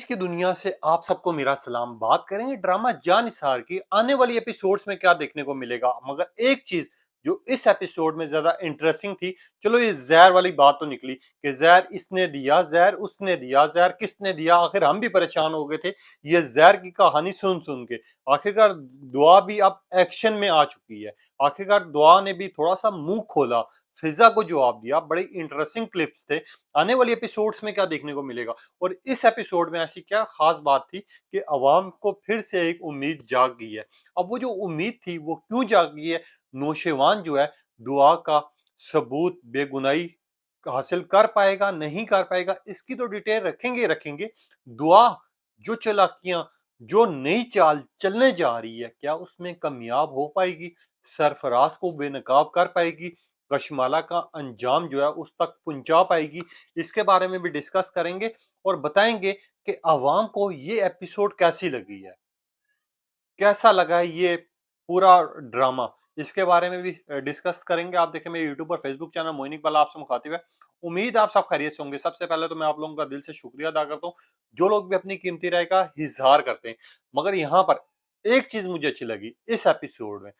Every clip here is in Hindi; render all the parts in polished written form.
की दुनिया से आप सबको मेरा सलाम। बात करेंगे ड्रामा जानिसार की, आने वाली एपिसोड्स में क्या देखने को मिलेगा। मगर एक चीज जो इस एपिसोड में ज्यादा इंटरेस्टिंग थी, चलो ये जहर वाली बात तो निकली कि जहर इसने दिया, जहर उसने दिया, जहर किसने दिया। आखिर हम भी परेशान हो गए थे ये जहर की कहानी सुन सुन के। आखिरकार दुआ भी अब एक्शन में आ चुकी है। आखिरकार दुआ ने भी थोड़ा सा मुंह खोला, फिजा को जवाब दिया। बड़े इंटरेस्टिंग क्लिप्स थे। आने वाली एपिसोड्स में क्या देखने को मिलेगा और इस एपिसोड में ऐसी क्या खास बात थी कि अवाम को फिर से एक उम्मीद जाग गई है। अब वो जो उम्मीद थी वो क्यों जाग गई है? नौशेवान जो है दुआ का सबूत बेगुनाही हासिल कर पाएगा, नहीं कर पाएगा, इसकी तो डिटेल रखेंगे ही रखेंगे। दुआ जो चालाकियां, जो नई चाल चलने जा रही है, क्या उसमें कामयाब हो पाएगी? सरफराज को बेनकाब कर पाएगी? कशमाला का अंजाम जो है उस तक पहुंचा पाएगी? इसके बारे में भी डिस्कस करेंगे और बताएंगे कि अवाम को ये एपिसोड कैसी लगी है, कैसा लगा है ये पूरा ड्रामा। इसके बारे में भी डिस्कस करेंगे। आप देखें मेरे यूट्यूब और फेसबुक चैनल मोइन इकबाल आपसे मुखातिब है। उम्मीद है आप सब खैरियत से होंगे। सबसे पहले तो मैं आप लोगों का दिल से शुक्रिया अदा करता हूँ जो लोग भी अपनी कीमती राय का इजहार करते हैं। मगर यहाँ पर एक चीज मुझे अच्छी लगी इस एपिसोड में,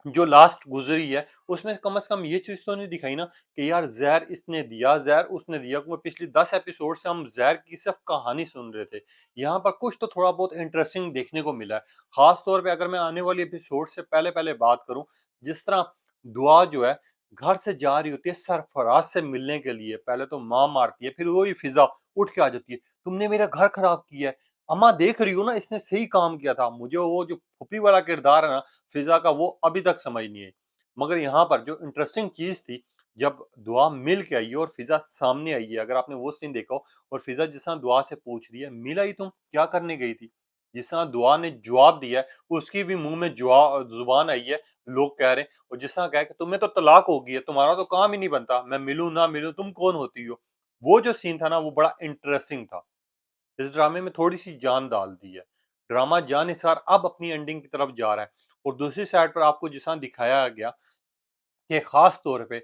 जो लास्ट गुजरी है उसमें कम से कम ये चीज तो नहीं दिखाई ना कि यार जहर इसने दिया, जहर उसने दिया। क्योंकि पिछली 10 एपिसोड से हम जहर की सिर्फ कहानी सुन रहे थे। यहाँ पर कुछ तो थोड़ा बहुत इंटरेस्टिंग देखने को मिला है। खास तौर पे अगर मैं आने वाली एपिसोड से पहले पहले बात करूं, जिस तरह दुआ जो है घर से जा रही होती है सरफराज से मिलने के लिए, पहले तो माँ मारती है, फिर वही फिजा उठ के आ जाती है, तुमने मेरा घर खराब किया है। अम्मा देख रही हो ना, इसने सही काम किया था। मुझे वो जो फूफी वाला किरदार है ना फिजा का, वो अभी तक समझ नहीं आई। मगर यहाँ पर जो इंटरेस्टिंग चीज थी, जब दुआ मिल के आई है और फिजा सामने आई है, अगर आपने वो सीन देखा हो, और फिजा जिस तरह दुआ से पूछ रही है मिल आई तुम क्या करने गई थी, जिस तरह दुआ ने जवाब दिया है उसकी भी मुंह में जुबान आई है। लोग कह रहे हैं, और जिस तरह कह के तुम्हें तो तलाक हो गई है, तुम्हारा तो काम ही नहीं बनता, मैं मिलूं ना मिलूं तुम कौन होती हो। वो जो सीन था ना वो बड़ा इंटरेस्टिंग था। इस ड्रामे में थोड़ी सी जान डाल दी है। ड्रामा जानिसार अब अपनी एंडिंग की तरफ जा रहा है। और दूसरी साइड पर आपको जिस तरह दिखाया गया कि खास तौर पे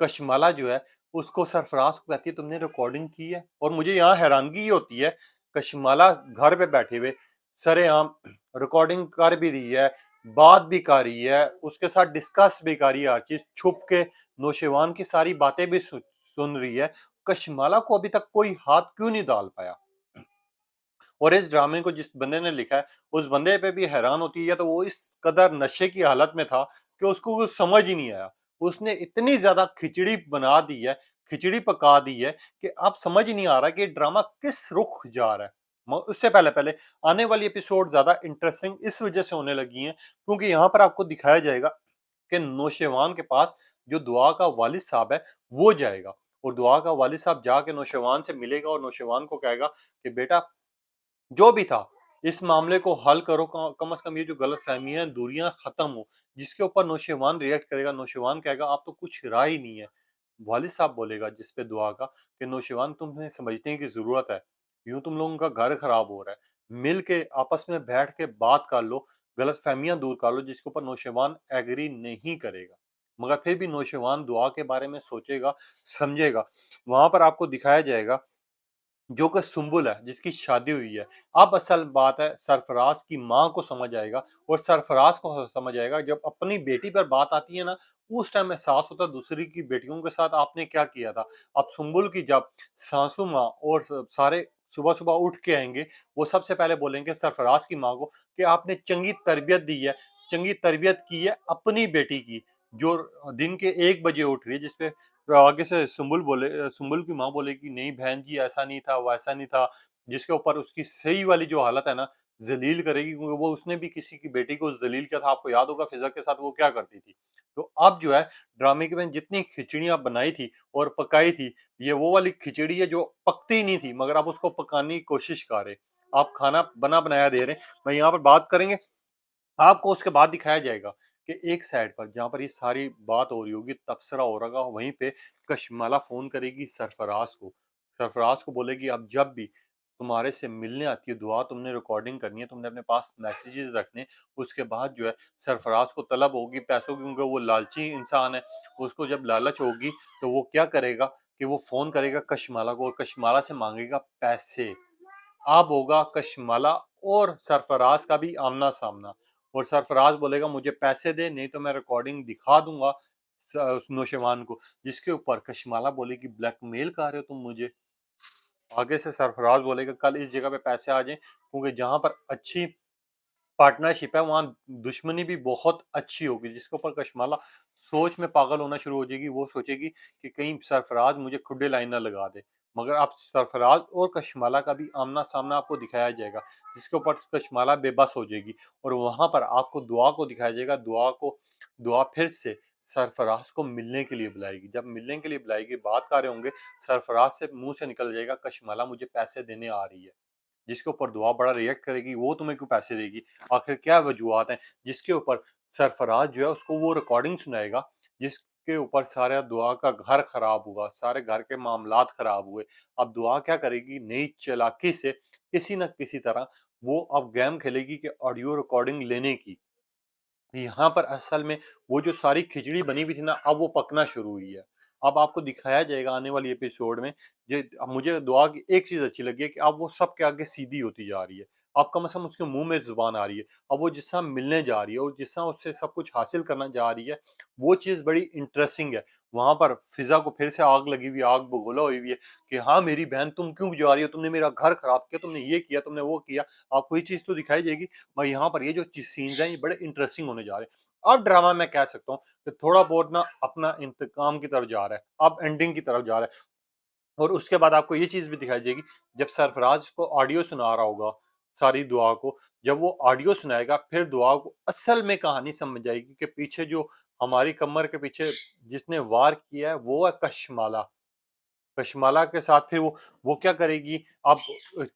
कशमाला जो है उसको सरफराज को कहती है तुमने रिकॉर्डिंग की है। और मुझे यहाँ हैरानगी ये होती है, कशमाला घर पे बैठे हुए सरेआम रिकॉर्डिंग कर भी रही है, बात भी कर रही है, उसके साथ डिस्कस भी कर रही है, हर चीज छुप के नौशेवान की सारी बातें भी सुन रही है। कशमाला को अभी तक कोई हाथ क्यों नहीं डाल पाया? और इस ड्रामे को जिस बंदे ने लिखा है उस बंदे पे भी हैरान होती है, तो वो इस कदर नशे की हालत में था कि उसको कुछ समझ ही नहीं आया। उसने इतनी ज्यादा खिचड़ी बना दी है, खिचड़ी पका दी है कि अब समझ ही नहीं आ रहा कि ड्रामा किस रुख जा रहा है। उससे पहले पहले आने वाली एपिसोड ज्यादा इंटरेस्टिंग इस वजह से होने लगी हैं क्योंकि यहाँ पर आपको दिखाया जाएगा कि नौशेवान के पास जो दुआ का वालिद साहब है वो जाएगा। और दुआ का वालिद साहब जाके नौशेवान से मिलेगा और नौशेवान को कहेगा कि बेटा जो भी था इस मामले को हल करो, कम से कम ये जो गलतफहमियां दूरियां खत्म हो। जिसके ऊपर नौशेवान रिएक्ट करेगा, नौशेवान कहेगा आप तो कुछ राय ही नहीं है। वालिद साहब बोलेगा जिस पे दुआ का कि नौशेवान तुम्हें समझने की जरूरत है, यूं तुम लोगों का घर खराब हो रहा है, मिल के आपस में बैठ के बात कर लो, गलतफहमियां दूर कर लो। जिसके ऊपर नौशेवान एग्री नहीं करेगा, मगर फिर भी नौशेवान दुआ के बारे में सोचेगा, समझेगा। वहां पर आपको दिखाया जाएगा जो कि सुम्बुल है जिसकी शादी हुई है। अब असल बात है सरफराज की माँ को समझ आएगा और सरफराज को समझ आएगा जब अपनी बेटी पर बात आती है ना, उस टाइम एहसास होता है दूसरी की बेटियों के साथ आपने क्या किया था। अब सुम्बुल की जब सासू माँ और सारे सुबह सुबह उठ के आएंगे, वो सबसे पहले बोलेंगे सरफराज की माँ को कि आपने चंगी तरबियत दी है, चंगी तरबियत की है अपनी बेटी की, जो दिन के 1 बजे उठ रही है। जिसपे तो आगे से सुम्बुल की माँ बोलेगी नहीं बहन जी ऐसा नहीं था, वैसा नहीं था। जिसके ऊपर उसकी सही वाली जो हालत है ना जलील करेगी, क्योंकि वो उसने भी किसी की बेटी को जलील किया था। आपको याद होगा फिजा के साथ वो क्या करती थी। तो अब जो है ड्रामे के में जितनी खिचड़ियां बनाई थी और पकाई थी, ये वो वाली खिचड़ी है जो पकती नहीं थी मगर आप उसको पकाने की कोशिश कर रहे। आप खाना बना बनाया दे रहे हैं। मैं यहाँ पर बात करेंगे, आपको उसके बाद दिखाया जाएगा कि एक साइड पर जहां पर ये सारी बात हो रही होगी, तबसरा हो रहा होगा, वहीं पे कशमाला फोन करेगी सरफराज को। सरफराज को बोलेगी अब जब भी तुम्हारे से मिलने आती है दुआ, तुमने रिकॉर्डिंग करनी है, तुमने अपने पास मैसेजेस रखने। उसके बाद जो है सरफराज को तलब होगी पैसों की, क्योंकि वो लालची इंसान है। उसको जब लालच होगी तो वो क्या करेगा कि वो फोन करेगा कशमाला को और कशमाला से मांगेगा पैसे। अब होगा कशमाला और सरफराज का भी आमना सामना। और सरफराज बोलेगा मुझे पैसे दे, नहीं तो मैं रिकॉर्डिंग दिखा दूंगा उस नौशवान को। जिसके ऊपर कशमाला बोलेगी ब्लैकमेल कर रहे हो तुम मुझे। आगे से सरफराज बोलेगा कल इस जगह पे पैसे आ जाएं, क्योंकि जहां पर अच्छी पार्टनरशिप है वहां दुश्मनी भी बहुत अच्छी होगी। जिसके ऊपर कशमाला सोच में पागल होना शुरू हो जाएगी। वो सोचेगी कि कहीं सरफराज मुझे खुडे लाइन ना लगा दे। मगर अब सरफराज और कशमाला का भी आमना सामना आपको दिखाया जाएगा, जिसके ऊपर कशमाला बेबस हो जाएगी। और वहां पर आपको दुआ को दिखाया जाएगा। दुआ फिर से सरफराज को मिलने के लिए बुलाएगी। जब मिलने के लिए बुलाएगी, बात कर रहे होंगे, सरफराज से मुंह से निकल जाएगा कशमाला मुझे पैसे देने आ रही है। जिसके ऊपर दुआ बड़ा रिएक्ट करेगी, वो तुम्हें क्यों पैसे देगी, आखिर क्या वजूहत हैं। जिसके ऊपर सरफराज जो है उसको वो रिकॉर्डिंग सुनाएगा, जिसके ऊपर सारा दुआ का घर खराब हुआ, सारे घर के मामलात खराब हुए। अब दुआ क्या करेगी, नई चालाकी से किसी न किसी तरह वो अब गेम खेलेगी कि ऑडियो रिकॉर्डिंग लेने की। यहाँ पर असल में वो जो सारी खिचड़ी बनी हुई थी ना, अब वो पकना शुरू हुई है। अब आपको दिखाया जाएगा आने वाली एपिसोड में। ये अब मुझे दुआ की एक चीज़ अच्छी लगी है कि अब वो सबके आगे सीधी होती जा रही है। अब कम से कम उसके मुँह में ज़ुबान आ रही है। अब वो जिस तरह मिलने जा रही है और जिस तरह उससे सब कुछ हासिल करना जा रही है, वो चीज़ बड़ी इंटरेस्टिंग है। वहाँ पर फ़िज़ा को फिर से आग लगी हुई है, आग बबूला हुई हुई है कि हाँ, मेरी बहन तुम क्यों जा रही हो? तुमने मेरा घर खराब किया, तुमने ये किया, तुमने वो किया। आपको ये चीज़ तो दिखाई जाएगी। मगर यहाँ पर ये जो सीन्स हैं, ये बड़े इंटरेस्टिंग होने जा रहे हैं। अब ड्रामा मैं कह सकता हूँ कि थोड़ा बहुत ना अपना इंतकाम की तरफ जा रहा है, अब एंडिंग की तरफ जा रहा है। और उसके बाद आपको ये चीज़ भी दिखाई देगी, जब सरफराज को ऑडियो सुना रहा होगा सारी दुआ को, जब वो ऑडियो सुनाएगा फिर दुआ को असल में कहानी समझ आएगी कि पीछे जो हमारी कमर के पीछे जिसने वार किया है वो है कशमाला। कशमाला के साथ फिर वो क्या करेगी, अब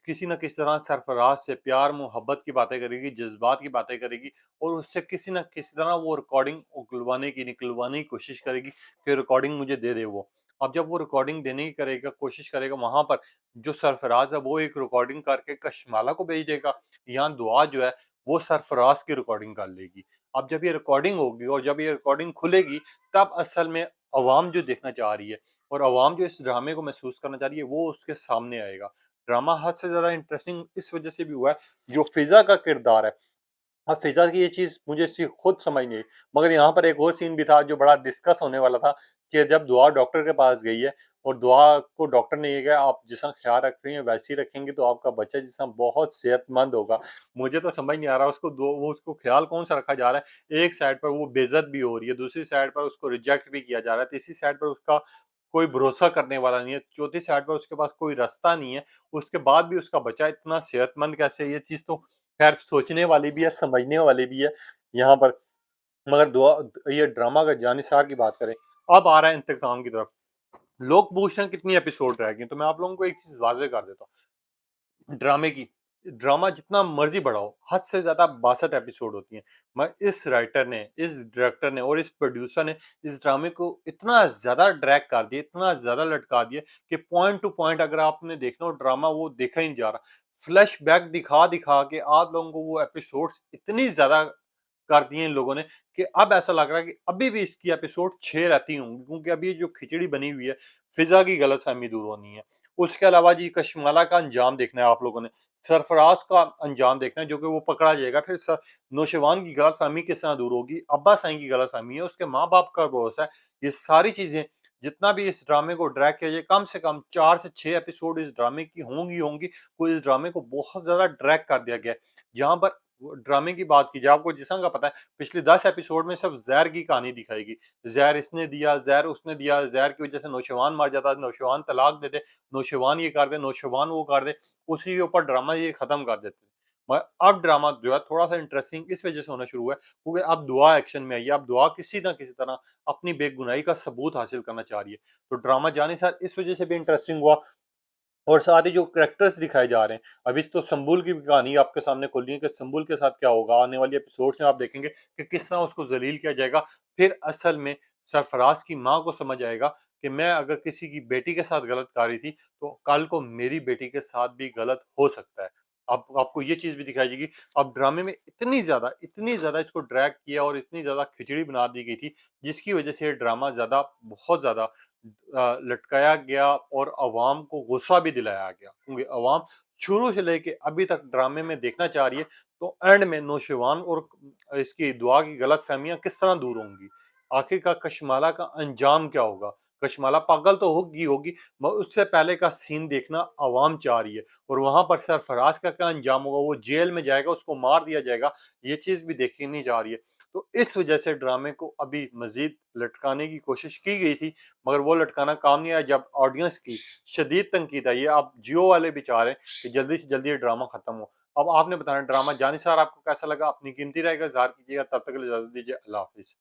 किसी न किसी तरह सरफराज से प्यार मोहब्बत की बातें करेगी, जज्बात की बातें करेगी। और उससे किसी न किसी तरह वो रिकॉर्डिंग निकलवाने की कोशिश करेगी कि रिकॉर्डिंग मुझे दे दे वो। अब जब वो रिकॉर्डिंग देने की कोशिश करेगा, वहां पर जो सरफराज है वो एक रिकॉर्डिंग करके कशमाला को भेज देगा। यहाँ दुआ जो है वो सरफराज की रिकॉर्डिंग कर लेगी। अब जब ये रिकॉर्डिंग होगी और जब ये रिकॉर्डिंग खुलेगी, तब असल में अवाम जो देखना चाह रही है और अवाम जो इस ड्रामे को महसूस करना चाह रही है, वो उसके सामने आएगा। ड्रामा हद से ज़्यादा इंटरेस्टिंग इस वजह से भी हुआ है, जो फ़िज़ा का किरदार है। अब फ़िज़ा की ये चीज़ मुझे खुद समझ नहीं आई। मगर यहाँ पर एक और सीन भी था जो बड़ा डिस्कस होने वाला था कि जब दुआ डॉक्टर के पास गई है और दुआ को डॉक्टर ने ये कहा आप जितना ख़्याल रख रही हैं वैसे ही रखेंगे तो आपका बच्चा जितना बहुत सेहतमंद होगा। मुझे तो समझ नहीं आ रहा उसको ख़्याल कौन-सा रखा जा रहा है। एक साइड पर वो बेइज़्ज़त भी हो रही है, दूसरी साइड पर उसको रिजेक्ट भी किया जा रहा है, तीसरी साइड पर उसका कोई भरोसा करने वाला नहीं है, चौथी साइड पर उसके पास कोई रास्ता नहीं है। उसके बाद भी उसका बच्चा इतना सेहतमंद कैसे है, ये चीज़ तो खैर सोचने वाली भी है, समझने वाली भी है यहाँ पर। मगर दुआ ये ड्रामा का जानिसार की बात करें, अब आ रहा है इंतकाम की तरफ। लोग पूछ रहे हैं कितनी एपिसोड रह गए, तो मैं आप लोगों को एक चीज़ वाज़ेह कर देता हूँ। ड्रामा जितना मर्ज़ी बढ़ाओ, हद से ज़्यादा 62 एपिसोड होती हैं। मगर इस राइटर ने, इस डायरेक्टर ने और इस प्रोड्यूसर ने इस ड्रामे को इतना ज़्यादा ड्रैग कर दिया, इतना ज़्यादा लटका दिया कि पॉइंट टू पॉइंट अगर आपने देखना हो ड्रामा, वो देखा ही नहीं जा रहा। फ्लैशबैक दिखा-दिखा के आप लोगों को वो एपिसोड्स इतनी ज़्यादा कर दिए इन लोगों ने कि अब ऐसा लग रहा है कि अभी भी इसकी एपिसोड 6 रहती होंगी, क्योंकि अभी जो खिचड़ी बनी हुई है, फिज़ा की गलतफ़हमी दूर होनी है। उसके अलावा जी कशमाला का अंजाम देखना है आप लोगों ने, सरफराज का अंजाम देखना है जो कि वो पकड़ा जाएगा, फिर नौशवान की गलतफ़हमी किस तरह दूर होगी, अब्बा साईं की गलतफ़हमी है, उसके माँ-बाप का भरोसा है। ये सारी चीज़ें जितना भी इस ड्रामे को ड्रैग किया जाए, कम से कम 4 से 6 एपिसोड इस ड्रामे की होंगी। कोई इस ड्रामे को बहुत ज़्यादा ड्रैग कर दिया गया है। जहाँ पर वो ड्रामे की बात की जाए, आपको जिस तरह का पता है पिछले 10 एपिसोड में सिर्फ ज़हर की कहानी दिखाएगी। ज़हर इसने दिया, ज़हर उसने दिया, ज़हर की वज़ह से नौशवान मर जाता है, नौशवान तलाक दे दे, नौशवान ये कर दे, नौशवान वो कर दे, उसी के ऊपर ड्रामा ये खत्म कर देते हैं। मगर अब ड्रामा जो है थोड़ा-सा इंटरेस्टिंग इस वज़ह से होना शुरू हुआ है क्योंकि अब दुआ एक्शन में आई है, अब दुआ किसी न किसी तरह अपनी बेगुनाही का सबूत हासिल करना चाह रही है। तो ड्रामा जानिसार इस वज़ह से भी इंटरेस्टिंग हुआ। और साथ ही जो कैरेक्टर्स दिखाए जा रहे हैं, अभी तो संबुल की भी कहानी आपके सामने खोल दी है कि संबुल के साथ क्या होगा। आने वाली एपिसोड्स में आप देखेंगे कि किस तरह उसको ज़लील किया जाएगा। फिर असल में सरफराज की माँ को समझ आएगा कि मैं अगर किसी की बेटी के साथ गलत कर रही थी, तो कल को मेरी बेटी के साथ भी गलत हो सकता है। अब आपको ये चीज़ भी दिखाई जाएगी। अब ड्रामे में इतनी ज़्यादा इसको ड्रैग किया और इतनी ज़्यादा खिचड़ी बना दी गई थी, जिसकी वज़ह से ये ड्रामा बहुत ज़्यादा लटकाया गया और अवाम को गुस्सा भी दिलाया गया, क्योंकि अवाम शुरू से लेके अभी तक ड्रामे में देखना चाह रही है, तो एंड में नौशवान और इसकी दुआ की गलतफ़हमियाँ किस तरह दूर होंगी? आखिरकार कशमाला का अंजाम क्या होगा? कशमाला पागल तो होगी होगी, मगर उससे पहले का सीन देखना अवाम चाह रही है और वहाँ पर सरफराज का क्या अंजाम होगा? वो जेल में जाएगा, उसको मार दिया जाएगा, ये चीज़ भी देखी जा रही है। तो इस वजह से ड्रामे को अभी मज़ीद लटकाने की कोशिश की गई थी, मगर वो लटकाना काम नहीं आया जब ऑडियंस की शदीद तनकीद आई है। अब जियो वाले भी चाह रहे हैं कि जल्दी से जल्दी ये ड्रामा खत्म हो। अब आपने बताना ड्रामा जानिसार आपको कैसा लगा? अपनी कीमती राय का इज़हार कीजिएगा। तब तक के लिए इजाज़त दीजिए। अल्लाह हाफ़िज़।